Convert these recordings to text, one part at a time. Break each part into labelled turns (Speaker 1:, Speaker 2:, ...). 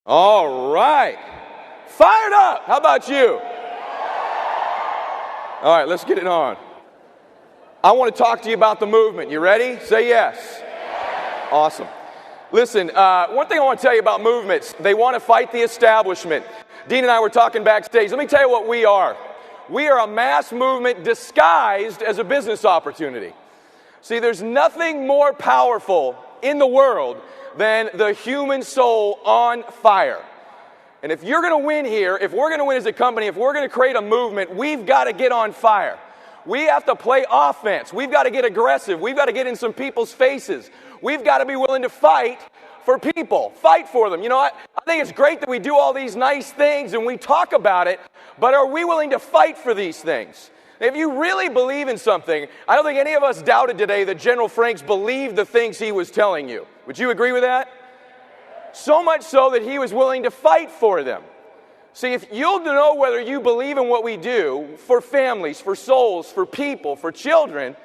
Speaker 1: All right. Fired up. How about you? All right, let's get it on. I want to talk to you about the movement. You ready? Say yes. Awesome. Listen, one thing I want to tell you about movements, they want to fight the establishment. Dean and I were talking backstage. Let me tell you what we are. We are a mass movement disguised as a business opportunity. See, there's nothing more powerful in the world than the human soul on fire. And if you're going to win here, if we're going to win as a company, if we're going to create a movement, we've got to get on fire. We have to play offense. We've got to get aggressive. We've got to get in some people's faces. We've got to be willing to fight for people, fight for them. You know what? I think it's great that we do all these nice things and we talk about it, but are we willing to fight for these things? If you really believe in something, I don't think any of us doubted today that General Franks believed the things he was telling you. Would you agree with that? So much so that he was willing to fight for them. See, if you'll know whether you believe in what we do for families, for souls, for people, for children,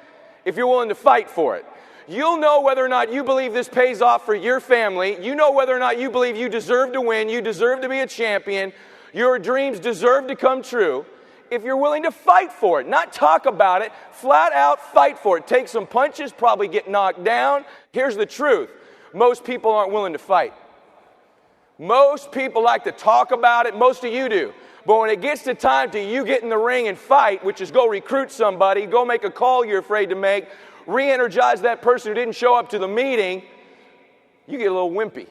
Speaker 1: if you're willing to fight for it. You'll know whether or not you believe this pays off for your family. You know whether or not you believe you deserve to win, you deserve to be a champion, your dreams deserve to come true, if you're willing to fight for it, not talk about it, flat out fight for it. Take some punches, probably get knocked down. Here's the truth. Most people aren't willing to fight. Most people like to talk about it. Most of you do. But when it gets to time to you get in the ring and fight, which is go recruit somebody, go make a call you're afraid to make, re-energize that person who didn't show up to the meeting, you get a little wimpy.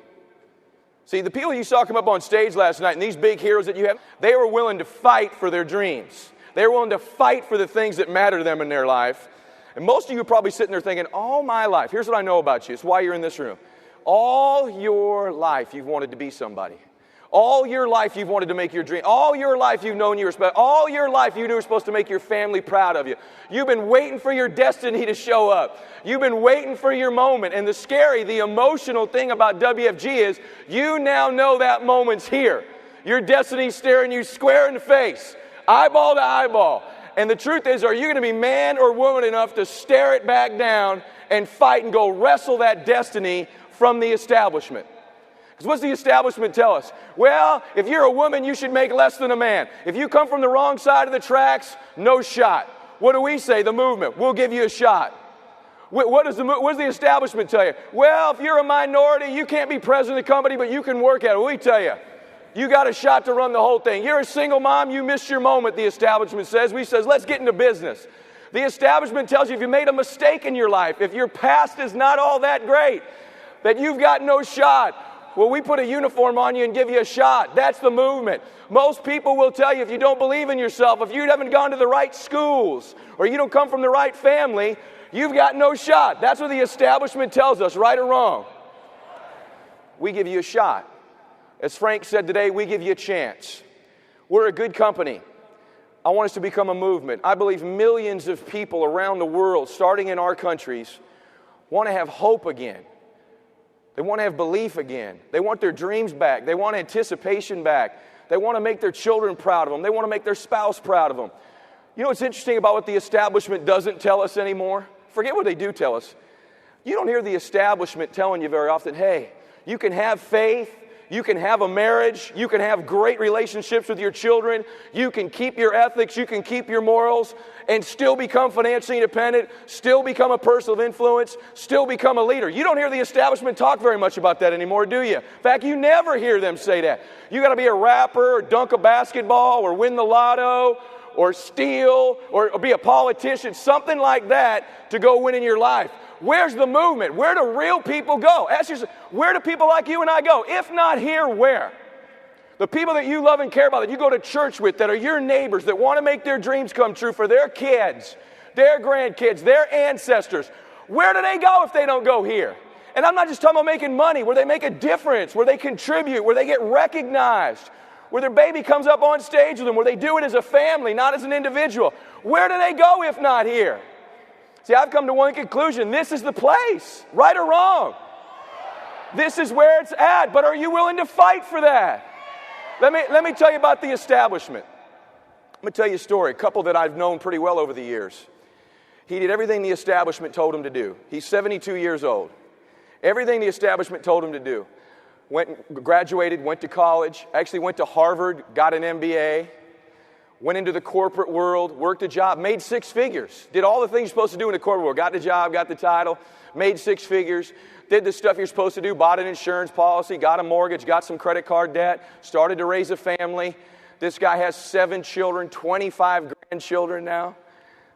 Speaker 1: See, the people you saw come up on stage last night and these big heroes that you have, they were willing to fight for their dreams. They were willing to fight for the things that matter to them in their life. And most of you are probably sitting there thinking, all my life, here's what I know about you. It's why you're in this room. All your life you've wanted to be somebody. All your life you've wanted to make your dream. All your life you've known you were special. All your life you knew you were supposed to make your family proud of you. You've been waiting for your destiny to show up. You've been waiting for your moment. And the emotional thing about WFG is you now know that moment's here. Your destiny's staring you square in the face, eyeball to eyeball. And the truth is, are you going to be man or woman enough to stare it back down and fight and go wrestle that destiny from the establishment? Because what's the establishment tell us? Well, if you're a woman, you should make less than a man. If you come from the wrong side of the tracks, no shot. What do we say? The movement. We'll give you a shot. What does the establishment tell you? Well, if you're a minority, you can't be president of the company, but you can work at it. We tell you, you got a shot to run the whole thing. You're a single mom, you missed your moment, the establishment says. We says, let's get into business. The establishment tells you if you made a mistake in your life, if your past is not all that great, that you've got no shot. Well, we put a uniform on you and give you a shot. That's the movement. Most people will tell you if you don't believe in yourself, if you haven't gone to the right schools, or you don't come from the right family, you've got no shot. That's what the establishment tells us, right or wrong. We give you a shot. As Frank said today, we give you a chance. We're a good company. I want us to become a movement. I believe millions of people around the world, starting in our countries, want to have hope again. They want to have belief again. They want their dreams back. They want anticipation back. They want to make their children proud of them. They want to make their spouse proud of them. You know what's interesting about what the establishment doesn't tell us anymore? Forget what they do tell us. You don't hear the establishment telling you very often, hey, you can have faith, you can have a marriage, you can have great relationships with your children, you can keep your ethics, you can keep your morals, and still become financially independent, still become a person of influence, still become a leader. You don't hear the establishment talk very much about that anymore, do you? In fact, you never hear them say that. You got to be a rapper, or dunk a basketball, or win the lotto, or steal, or be a politician, something like that to go win in your life. Where's the movement? Where do real people go? Ask yourself, where do people like you and I go? If not here, where? The people that you love and care about, that you go to church with, that are your neighbors, that want to make their dreams come true for their kids, their grandkids, their ancestors. Where do they go if they don't go here? And I'm not just talking about making money, where they make a difference, where they contribute, where they get recognized, where their baby comes up on stage with them, where they do it as a family, not as an individual. Where do they go if not here? See, I've come to one conclusion. This is the place, right or wrong. This is where it's at, but are you willing to fight for that? Let me tell you about the establishment. I'm going to tell you a story, a couple that I've known pretty well over the years. He did everything the establishment told him to do. He's 72 years old. Everything the establishment told him to do. Graduated, went to college, actually went to Harvard, got an MBA, went into the corporate world, worked a job, made six figures, did all the things you're supposed to do in the corporate world, got the job, got the title, made six figures, did the stuff you're supposed to do, bought an insurance policy, got a mortgage, got some credit card debt, started to raise a family. This guy has 7 children, 25 grandchildren now,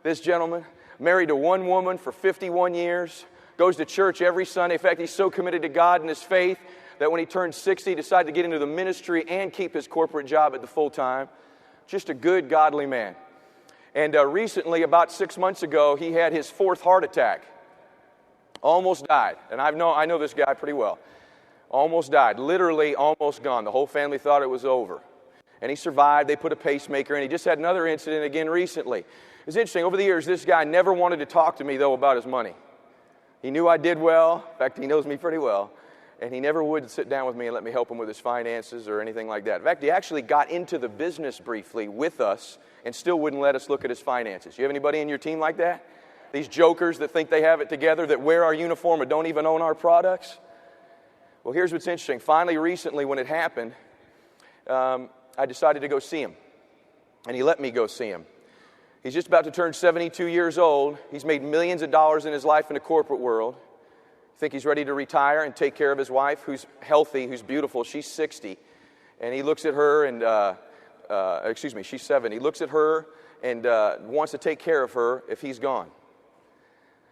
Speaker 1: this gentleman, married to one woman for 51 years, goes to church every Sunday. In fact, he's so committed to God and his faith that when he turned 60, he decided to get into the ministry and keep his corporate job at the full time. Just a good, godly man. And recently, about 6 months ago, he had his 4th heart attack. Almost died. And I know this guy pretty well. Almost died. Literally almost gone. The whole family thought it was over. And he survived. They put a pacemaker in. He just had another incident again recently. It's interesting. Over the years, this guy never wanted to talk to me, though, about his money. He knew I did well. In fact, he knows me pretty well. And he never would sit down with me and let me help him with his finances or anything like that. In fact, he actually got into the business briefly with us and still wouldn't let us look at his finances. You have anybody in your team like that? These jokers that think they have it together, that wear our uniform and don't even own our products? Well, here's what's interesting. Finally, recently, when it happened, I decided to go see him. And he let me go see him. He's just about to turn 72 years old. He's made millions of dollars in his life in the corporate world. I think he's ready to retire and take care of his wife, who's healthy, who's beautiful. She's 60. And he looks at her and, she's 7. He looks at her and wants to take care of her if he's gone.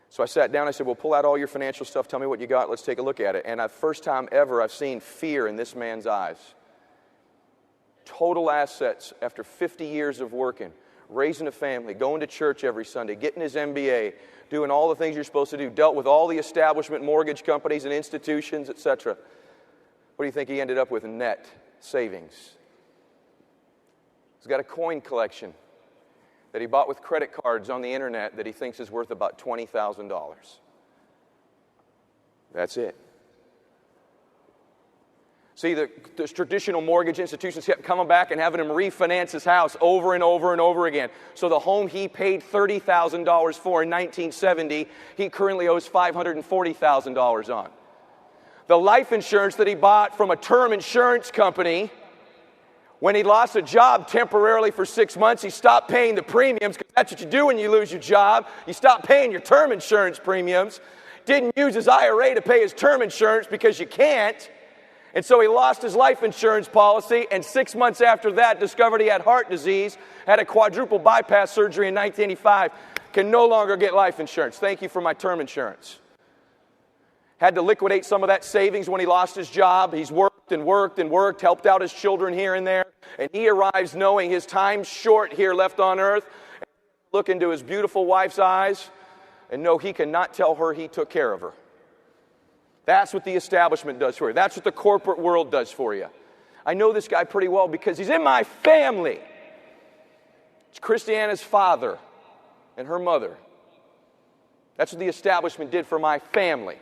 Speaker 1: So I sat down. I said, well, pull out all your financial stuff. Tell me what you got. Let's take a look at it. And the first time ever I've seen fear in this man's eyes. Total assets after 50 years of working, raising a family, going to church every Sunday, getting his MBA, doing all the things you're supposed to do, dealt with all the establishment mortgage companies and institutions, etc. What do you think he ended up with in net savings? He's got a coin collection that he bought with credit cards on the internet that he thinks is worth about $20,000. That's it. See, the traditional mortgage institutions kept coming back and having him refinance his house over and over and over again. So the home he paid $30,000 for in 1970, he currently owes $540,000 on. The life insurance that he bought from a term insurance company, when he lost a job temporarily for 6 months, he stopped paying the premiums, because that's what you do when you lose your job. You stop paying your term insurance premiums. Didn't use his IRA to pay his term insurance because you can't. And so he lost his life insurance policy, and 6 months after that discovered he had heart disease, had a quadruple bypass surgery in 1985, can no longer get life insurance. Thank you for my term insurance. Had to liquidate some of that savings when he lost his job. He's worked and worked and worked, helped out his children here and there, and he arrives knowing his time's short here left on earth. Look into his beautiful wife's eyes and know he cannot tell her he took care of her. That's what the establishment does for you. That's what the corporate world does for you. I know this guy pretty well because he's in my family. It's Christiana's father and her mother. That's what the establishment did for my family.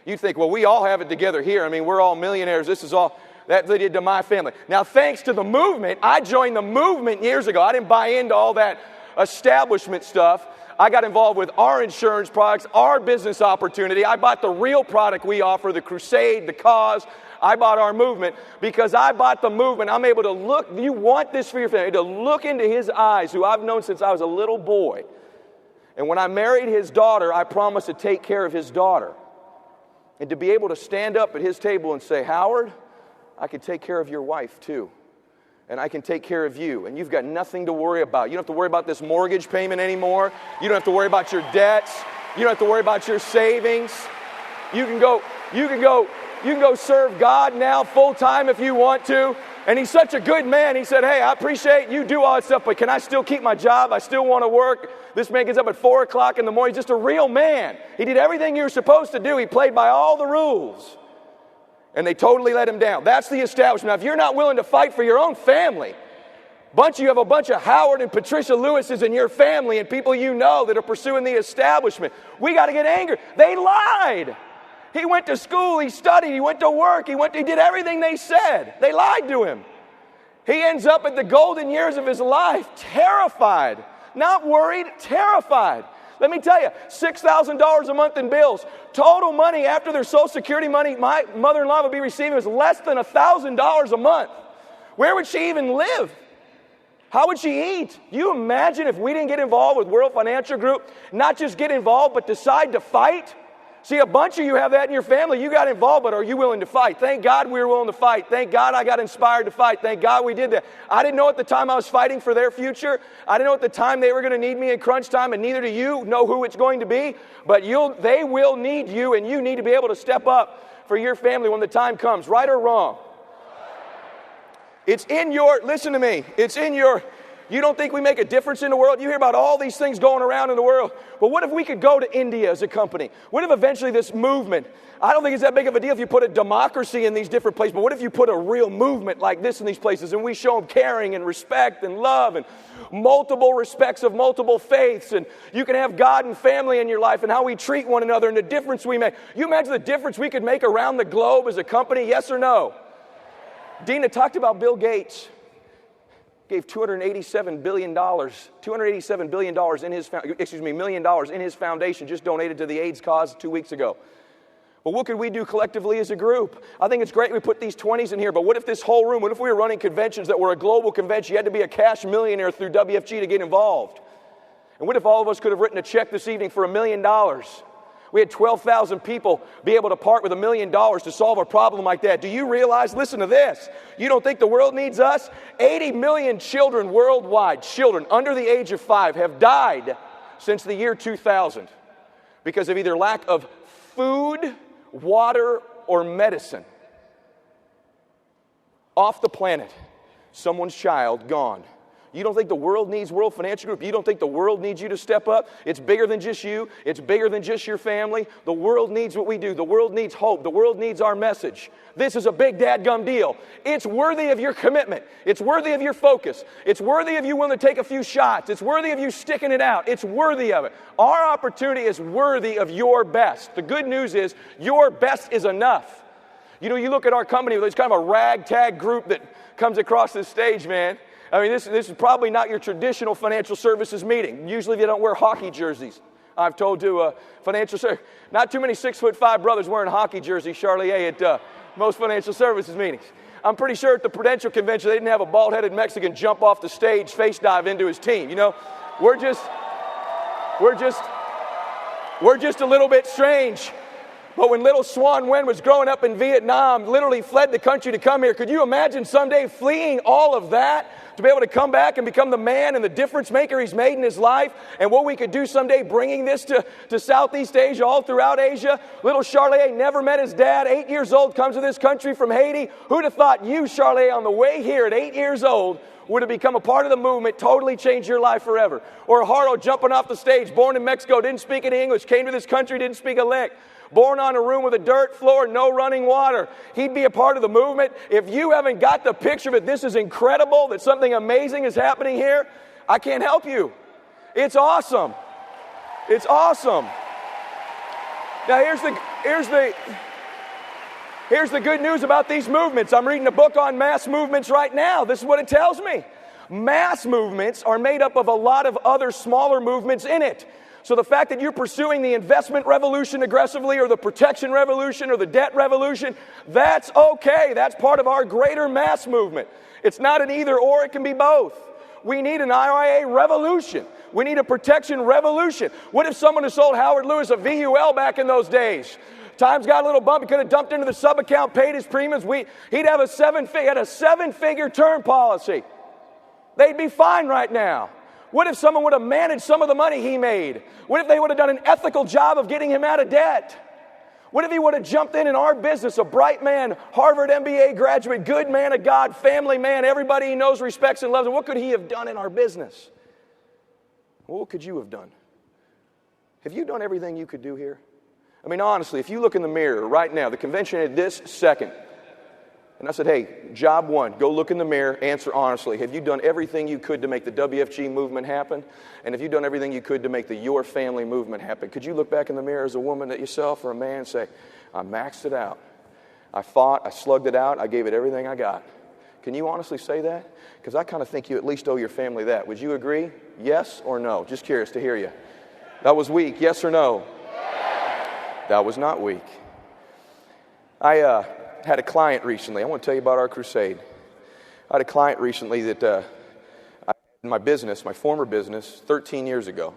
Speaker 1: You think, well, we all have it together here. I mean, we're all millionaires. This is all that they did to my family. Now, thanks to the movement, I joined the movement years ago. I didn't buy into all that establishment stuff. I got involved with our insurance products, our business opportunity. I bought the real product we offer, the crusade, the cause. I bought our movement. Because I bought the movement, I'm able to look, you want this for your family, to look into his eyes, who I've known since I was a little boy. And when I married his daughter, I promised to take care of his daughter. And to be able to stand up at his table and say, Howard, I can take care of your wife too. And I can take care of you. And you've got nothing to worry about. You don't have to worry about this mortgage payment anymore. You don't have to worry about your debts. You don't have to worry about your savings. You can go serve God now full time if you want to. And he's such a good man. He said, hey, I appreciate you do all that stuff, but can I still keep my job? I still want to work. This man gets up at 4 o'clock in the morning. He's just a real man. He did everything you were supposed to do. He played by all the rules. And they totally let him down. That's the establishment. Now, if you're not willing to fight for your own family, you have a bunch of Howard and Patricia Lewises in your family and people you know that are pursuing the establishment. We got to get angry. They lied. He went to school, he studied, he went to work, he did everything they said. They lied to him. He ends up at the golden years of his life terrified, not worried, terrified. Let me tell you, $6,000 a month in bills. Total money after their Social Security money my mother-in-law would be receiving was less than $1,000 a month. Where would she even live? How would she eat? You imagine if we didn't get involved with World Financial Group, not just get involved, but decide to fight? See, a bunch of you have that in your family. You got involved, but are you willing to fight? Thank God we were willing to fight. Thank God I got inspired to fight. Thank God we did that. I didn't know at the time I was fighting for their future. I didn't know at the time they were going to need me in crunch time, and neither do you know who it's going to be. But they will need you, and you need to be able to step up for your family when the time comes, right or wrong. It's in your, listen to me, it's in your, you don't think we make a difference in the world? You hear about all these things going around in the world. But what if we could go to India as a company? What if eventually this movement, I don't think it's that big of a deal if you put a democracy in these different places, but what if you put a real movement like this in these places and we show them caring and respect and love and multiple respects of multiple faiths, and you can have God and family in your life and how we treat one another and the difference we make. You imagine the difference we could make around the globe as a company, yes or no? Dina talked about Bill Gates. Gave $287 billion in his foundation, just donated to the AIDS cause 2 weeks ago. Well, what could we do collectively as a group? I think it's great we put these 20s in here, but what if this whole room, what if we were running conventions that were a global convention? You had to be a cash millionaire through WFG to get involved. And what if all of us could have written a check this evening for $1 million? We had 12,000 people be able to part with $1 million to solve a problem like that. Do you realize, listen to this, you don't think the world needs us? 80 million children worldwide, children under the age of 5, have died since the year 2000 because of either lack of food, water, or medicine. Off the planet, someone's child gone. You don't think the world needs World Financial Group? You don't think the world needs you to step up? It's bigger than just you. It's bigger than just your family. The world needs what we do. The world needs hope. The world needs our message. This is a big dadgum deal. It's worthy of your commitment. It's worthy of your focus. It's worthy of you willing to take a few shots. It's worthy of you sticking it out. It's worthy of it. Our opportunity is worthy of your best. The good news is your best is enough. You know, you look at our company, there's kind of a ragtag group that comes across this stage, man. I mean, this is probably not your traditional financial services meeting. Usually they don't wear hockey jerseys. I've told to financial service, not too many 6'5" brothers wearing hockey jerseys, Charlie A, at most financial services meetings. I'm pretty sure at the Prudential Convention they didn't have a bald-headed Mexican jump off the stage, face dive into his team. You know, we're just a little bit strange. But when little Swan Nguyen was growing up in Vietnam, literally fled the country to come here, could you imagine someday fleeing all of that to be able to come back and become the man and the difference maker he's made in his life? And what we could do someday bringing this to Southeast Asia, all throughout Asia. Little Charlie never met his dad, 8 years old, comes to this country from Haiti. Who'd have thought you, Charlie, on the way here at 8 years old, would have become a part of the movement, totally changed your life forever? Or Harlow jumping off the stage, born in Mexico, didn't speak any English, came to this country, didn't speak a lick. Born on a room with a dirt floor, no running water. He'd be a part of the movement. If you haven't got the picture of it, this is incredible, that something amazing is happening here, I can't help you. It's awesome. It's awesome. Now here's the good news about these movements. I'm reading a book on mass movements right now. This is what it tells me. Mass movements are made up of a lot of other smaller movements in it. So the fact that you're pursuing the investment revolution aggressively, or the protection revolution, or the debt revolution, that's okay. That's part of our greater mass movement. It's not an either or, it can be both. We need an IRA revolution. We need a protection revolution. What if someone had sold Howard Lewis a VUL back in those days? Times got a little bump. He could have dumped into the sub account, paid his premiums. He'd have a seven-figure term policy. They'd be fine right now. What if someone would have managed some of the money he made? What if they would have done an ethical job of getting him out of debt? What if he would have jumped in our business, a bright man, Harvard MBA graduate, good man of God, family man, everybody he knows, respects, and loves him? What could he have done in our business? What could you have done? Have you done everything you could do here? I mean, honestly, if you look in the mirror right now, the convention at this second, and I said, hey, job one, go look in the mirror, answer honestly. Have you done everything you could to make the WFG movement happen? And have you done everything you could to make the Your Family movement happen? Could you look back in the mirror as a woman at yourself or a man and say, I maxed it out. I fought, I slugged it out, I gave it everything I got. Can you honestly say that? Because I kind of think you at least owe your family that. Would you agree? Yes or no? Just curious to hear you. That was weak, yes or no? That was not weak. I had a client recently. I want to tell you about our crusade. I had a client recently that in my business, my former business, 13 years ago.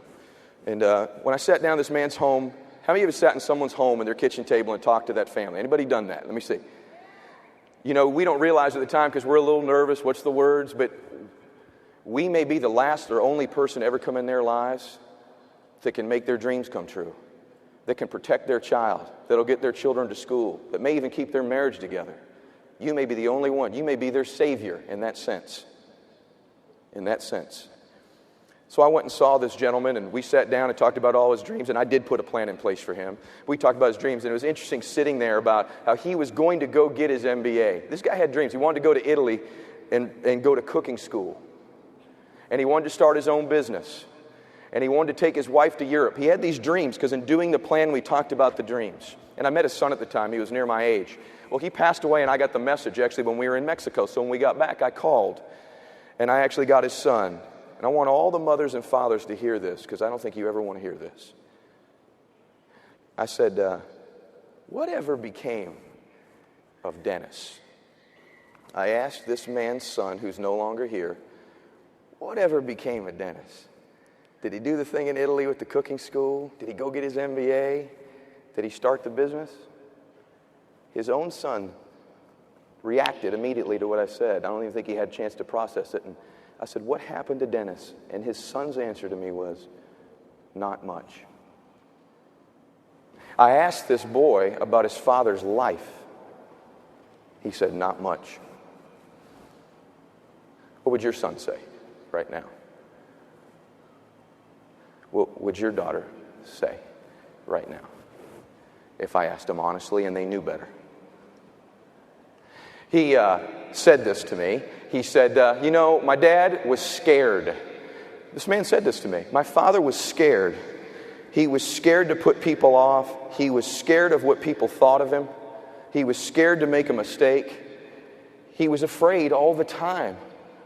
Speaker 1: And when I sat down in this man's home, how many of you have sat in someone's home and their kitchen table and talked to that family? Anybody done that? Let me see. You know, we don't realize at the time because we're a little nervous, what's the words, but we may be the last or only person to ever come in their lives that can make their dreams come true, that can protect their child, that'll get their children to school, that may even keep their marriage together. You may be the only one. You may be their savior in that sense. In that sense. So I went and saw this gentleman, and we sat down and talked about all his dreams, and I did put a plan in place for him. We talked about his dreams, and it was interesting sitting there about how he was going to go get his MBA. This guy had dreams. He wanted to go to Italy and go to cooking school. And he wanted to start his own business. And he wanted to take his wife to Europe. He had these dreams because in doing the plan, we talked about the dreams. And I met his son at the time. He was near my age. Well, he passed away, and I got the message actually when we were in Mexico. So when we got back, I called, and I actually got his son. And I want all the mothers and fathers to hear this because I don't think you ever want to hear this. I said, whatever became of Dennis? I asked this man's son, who's no longer here, whatever became of Dennis? Did he do the thing in Italy with the cooking school? Did he go get his MBA? Did he start the business? His own son reacted immediately to what I said. I don't even think he had a chance to process it. And I said, what happened to Dennis? And his son's answer to me was, not much. I asked this boy about his father's life. He said, not much. What would your son say right now? What would your daughter say right now if I asked them honestly and they knew better? He said this to me. He said, you know, my dad was scared. This man said this to me. My father was scared. He was scared to put people off. He was scared of what people thought of him. He was scared to make a mistake. He was afraid all the time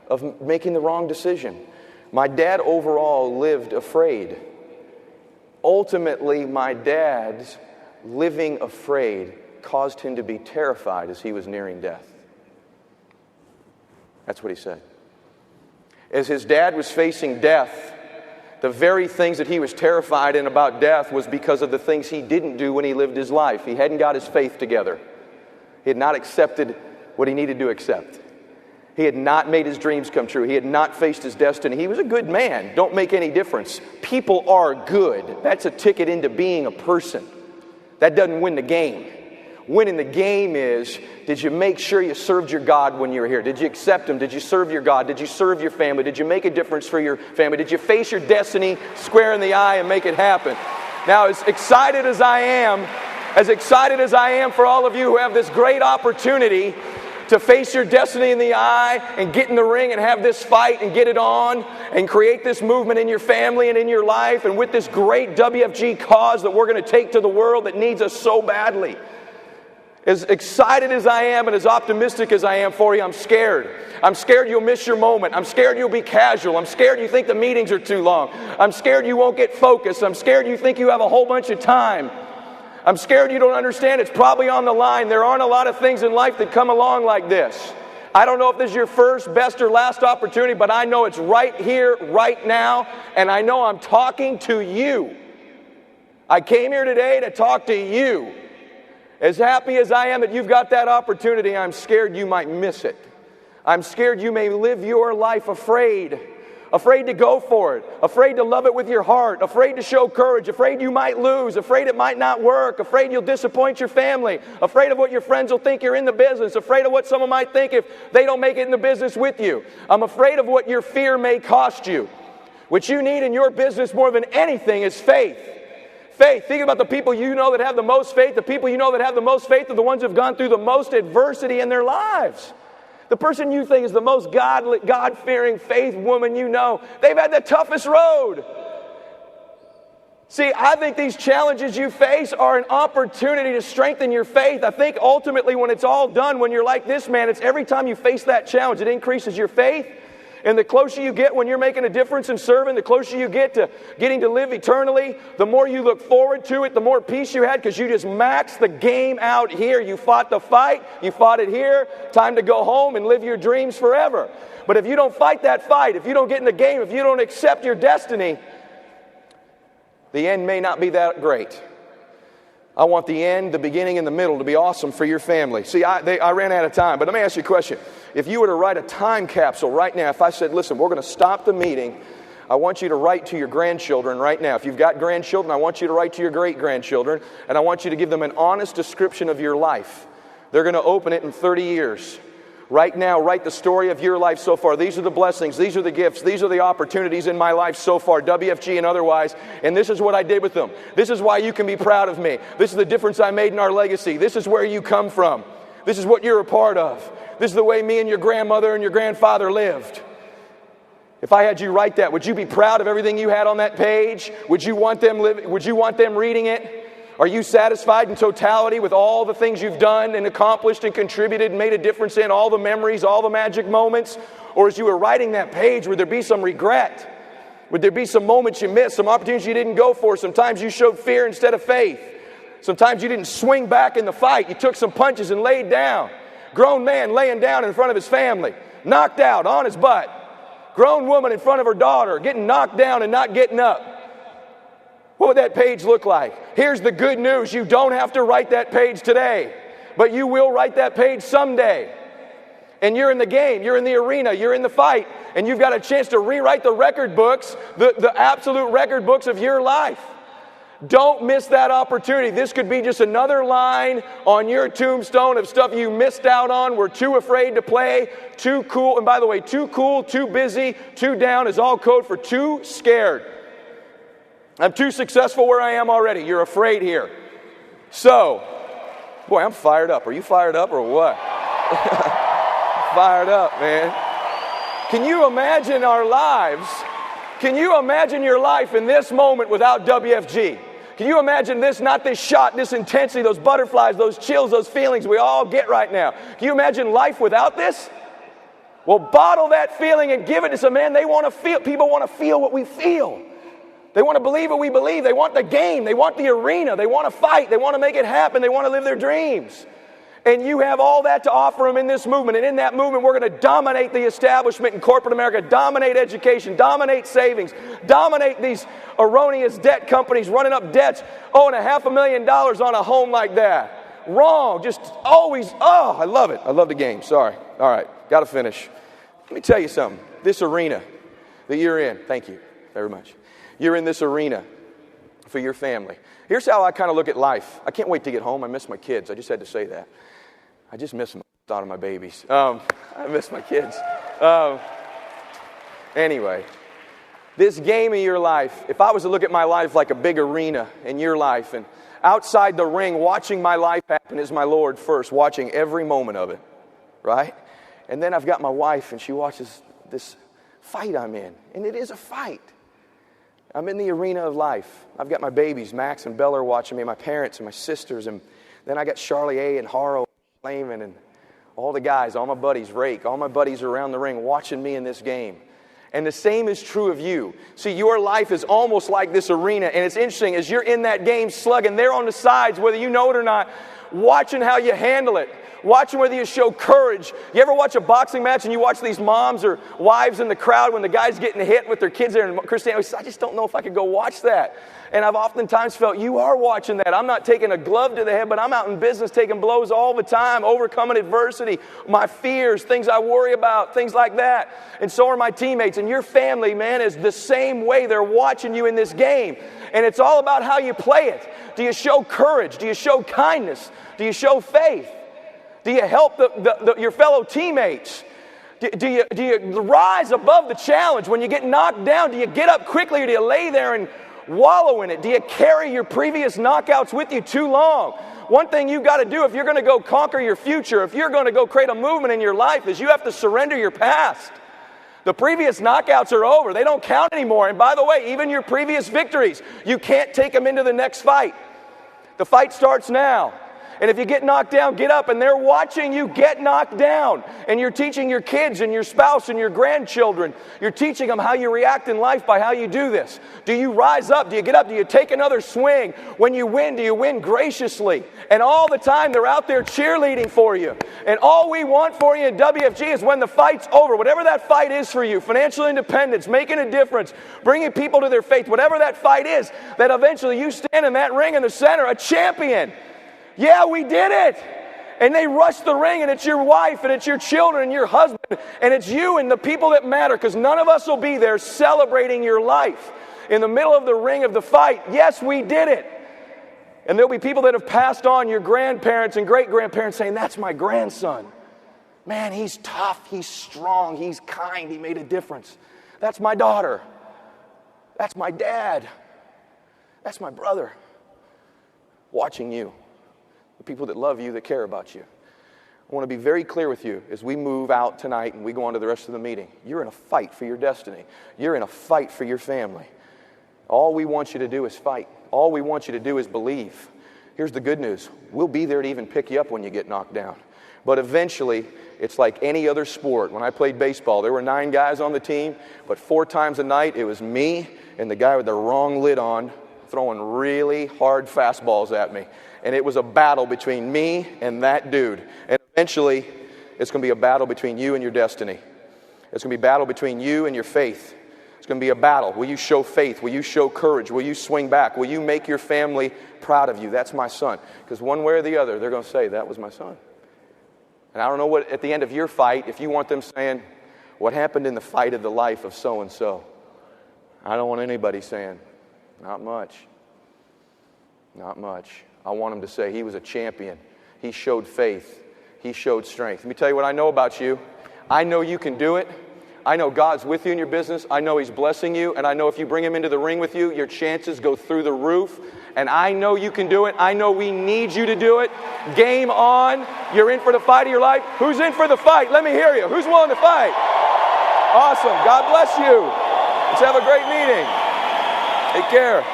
Speaker 1: of making the wrong decision. My dad overall lived afraid. Ultimately, my dad's living afraid caused him to be terrified as he was nearing death. That's what he said. As his dad was facing death, the very things that he was terrified in about death was because of the things he didn't do when he lived his life. He hadn't got his faith together. He had not accepted what he needed to accept. He had not made his dreams come true. He had not faced his destiny. He was a good man. Don't make any difference. People are good. That's a ticket into being a person. That doesn't win the game. Winning the game is, did you make sure you served your God when you were here? Did you accept Him? Did you serve your God? Did you serve your family? Did you make a difference for your family? Did you face your destiny square in the eye and make it happen? Now, as excited as I am for all of you who have this great opportunity to face your destiny in the eye and get in the ring and have this fight and get it on and create this movement in your family and in your life and with this great WFG cause that we're going to take to the world that needs us so badly. As excited as I am and as optimistic as I am for you, I'm scared. I'm scared you'll miss your moment. I'm scared you'll be casual. I'm scared you think the meetings are too long. I'm scared you won't get focused. I'm scared you think you have a whole bunch of time. I'm scared you don't understand it's probably on the line. There aren't a lot of things in life that come along like this. I don't know if this is your first, best, or last opportunity, but I know it's right here, right now, and I know I'm talking to you. I came here today to talk to you. As happy as I am that you've got that opportunity, I'm scared you might miss it. I'm scared you may live your life afraid. Afraid to go for it. Afraid to love it with your heart. Afraid to show courage. Afraid you might lose. Afraid it might not work. Afraid you'll disappoint your family. Afraid of what your friends will think you're in the business. Afraid of what someone might think if they don't make it in the business with you. I'm afraid of what your fear may cost you. What you need in your business more than anything is faith. Faith. Think about the people you know that have the most faith. The people you know that have the most faith are the ones who have gone through the most adversity in their lives. The person you think is the most God-fearing faith woman you know, they've had the toughest road. See, I think these challenges you face are an opportunity to strengthen your faith. I think ultimately when it's all done, when you're like this man, it's every time you face that challenge, it increases your faith. And the closer you get when you're making a difference and serving, the closer you get to getting to live eternally, the more you look forward to it, the more peace you had because you just maxed the game out here. You fought the fight, you fought it here, time to go home and live your dreams forever. But if you don't fight that fight, if you don't get in the game, if you don't accept your destiny, the end may not be that great. I want the end, the beginning, and the middle to be awesome for your family. See, I ran out of time, but let me ask you a question. If you were to write a time capsule right now, if I said, listen, we're going to stop the meeting, I want you to write to your grandchildren right now. If you've got grandchildren, I want you to write to your great-grandchildren, and I want you to give them an honest description of your life. They're going to open it in 30 years. Right now, write the story of your life so far. These are the blessings, these are the gifts, these are the opportunities in my life so far, WFG and otherwise, and this is what I did with them. This is why you can be proud of me. This is the difference I made in our legacy. This is where you come from. This is what you're a part of. This is the way me and your grandmother and your grandfather lived. If I had you write that, would you be proud of everything you had on that page? Would you want them reading it? Are you satisfied in totality with all the things you've done and accomplished and contributed and made a difference in, all the memories, all the magic moments? Or as you were writing that page, would there be some regret? Would there be some moments you missed, some opportunities you didn't go for? Sometimes you showed fear instead of faith. Sometimes you didn't swing back in the fight. You took some punches and laid down. Grown man laying down in front of his family, knocked out on his butt. Grown woman in front of her daughter, getting knocked down and not getting up. What would that page look like? Here's the good news. You don't have to write that page today, but you will write that page someday. And you're in the game, you're in the arena, you're in the fight, and you've got a chance to rewrite the record books, the absolute record books of your life. Don't miss that opportunity. This could be just another line on your tombstone of stuff you missed out on, were too afraid to play, too cool. And by the way, too cool, too busy, too down is all code for too scared. I'm too successful where I am already. You're afraid here. So, boy, I'm fired up. Are you fired up or what? Fired up, man. Can you imagine our lives? Can you imagine your life in this moment without WFG? Can you imagine this, not this shot, this intensity, those butterflies, those chills, those feelings we all get right now? Can you imagine life without this? Well, bottle that feeling and give it to some man. They want to feel, people want to feel what we feel. They want to believe what we believe. They want the game. They want the arena. They want to fight. They want to make it happen. They want to live their dreams. And you have all that to offer them in this movement. And in that movement, we're going to dominate the establishment in corporate America, dominate education, dominate savings, dominate these erroneous debt companies running up debts, owing $500,000 on a home like that. Wrong. Just always, I love it. I love the game. Sorry. All right. Got to finish. Let me tell you something. This arena that you're in, thank you very much. You're in this arena for your family. Here's how I kind of look at life. I can't wait to get home. I miss my kids. I just had to say that. I just miss them. I thought of my babies. I miss my kids. Anyway, this game of your life, if I was to look at my life like a big arena in your life, and outside the ring, watching my life happen is my Lord first, watching every moment of it, right? And then I've got my wife, and she watches this fight I'm in, and it is a fight. I'm in the arena of life. I've got my babies, Max and Bella, are watching me, my parents and my sisters, and then I got Charlie A. and Haro, Layman, and all the guys, all my buddies, Rake, all my buddies around the ring watching me in this game. And the same is true of you. See, your life is almost like this arena, and it's interesting, as you're in that game slugging, they're on the sides, whether you know it or not, watching how you handle it. Watching whether you show courage. You ever watch a boxing match and you watch these moms or wives in the crowd when the guy's getting hit with their kids there, and Christianity says, I just don't know if I could go watch that. And I've oftentimes felt, you are watching that. I'm not taking a glove to the head, but I'm out in business taking blows all the time, overcoming adversity, my fears, things I worry about, things like that. And so are my teammates. And your family, man, is the same way. They're watching you in this game. And it's all about how you play it. Do you show courage? Do you show kindness? Do you show faith? Do you help your fellow teammates? Do you rise above the challenge? When you get knocked down, do you get up quickly, or do you lay there and wallow in it? Do you carry your previous knockouts with you too long? One thing you've got to do if you're going to go conquer your future, if you're going to go create a movement in your life, is you have to surrender your past. The previous knockouts are over. They don't count anymore. And by the way, even your previous victories, you can't take them into the next fight. The fight starts now. And if you get knocked down, get up. And they're watching you get knocked down. And you're teaching your kids and your spouse and your grandchildren. You're teaching them how you react in life by how you do this. Do you rise up? Do you get up? Do you take another swing? When you win, do you win graciously? And all the time they're out there cheerleading for you. And all we want for you in WFG is when the fight's over, whatever that fight is for you, financial independence, making a difference, bringing people to their faith, whatever that fight is, that eventually you stand in that ring in the center, a champion. Yeah, we did it. And they rush the ring, and it's your wife, and it's your children, and your husband, and it's you and the people that matter, because none of us will be there celebrating your life in the middle of the ring of the fight. Yes, we did it. And there'll be people that have passed on, your grandparents and great-grandparents, saying, that's my grandson. Man, he's tough, he's strong, he's kind, he made a difference. That's my daughter. That's my dad. That's my brother. Watching you. The people that love you, that care about you. I want to be very clear with you as we move out tonight and we go on to the rest of the meeting. You're in a fight for your destiny. You're in a fight for your family. All we want you to do is fight. All we want you to do is believe. Here's the good news. We'll be there to even pick you up when you get knocked down. But eventually, it's like any other sport. When I played baseball, there were 9 guys on the team, but 4 times a night, it was me and the guy with the wrong lid on throwing really hard fastballs at me. And it was a battle between me and that dude. And eventually, it's going to be a battle between you and your destiny. It's going to be a battle between you and your faith. It's going to be a battle. Will you show faith? Will you show courage? Will you swing back? Will you make your family proud of you? That's my son. Because one way or the other, they're going to say, that was my son. And I don't know what, at the end of your fight, if you want them saying, what happened in the fight of the life of so-and-so? I don't want anybody saying, not much. Not much. I want them to say, he was a champion. He showed faith. He showed strength. Let me tell you what I know about you. I know you can do it. I know God's with you in your business. I know He's blessing you. And I know if you bring Him into the ring with you, your chances go through the roof. And I know you can do it. I know we need you to do it. Game on. You're in for the fight of your life. Who's in for the fight? Let me hear you. Who's willing to fight? Awesome. God bless you. Let's have a great meeting. Take care.